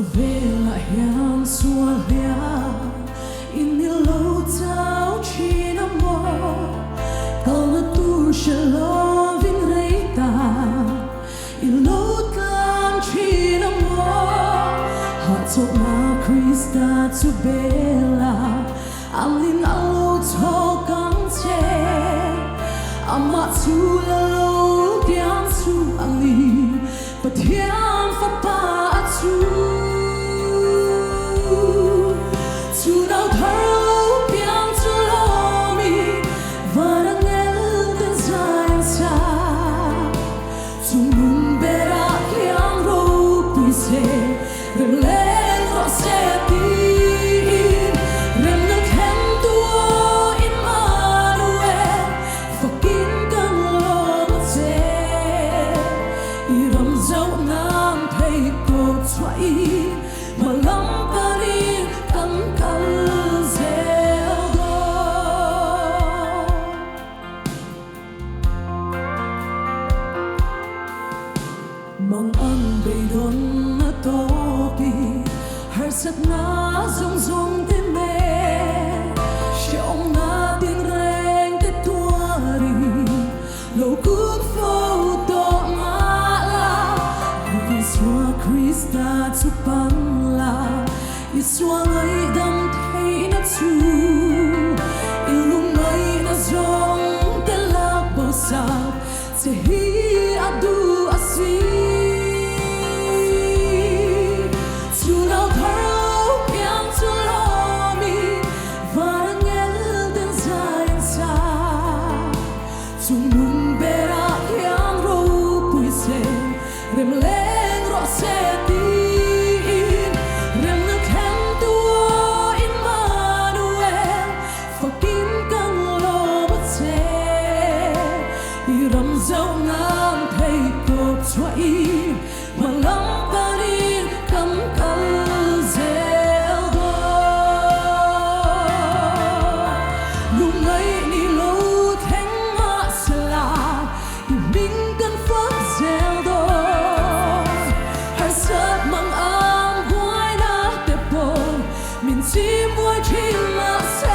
Favela yang sualia ini lo tau chi namor kalau tu shalovin reita ilo tam chi namor hato ma Krista tu bela alin alo to kante ama tu lo diam tu ali patiam fa pa tu mong ân bị đốn na toki har sat na zong zong te me shong na tiếng reng te tuari lo kun fo to ma la Iswa Krista tu pang la Iswa ngai dam thei na tu ilung ngai na zong te la bo sa te hi adu asi Sim, boy, chill,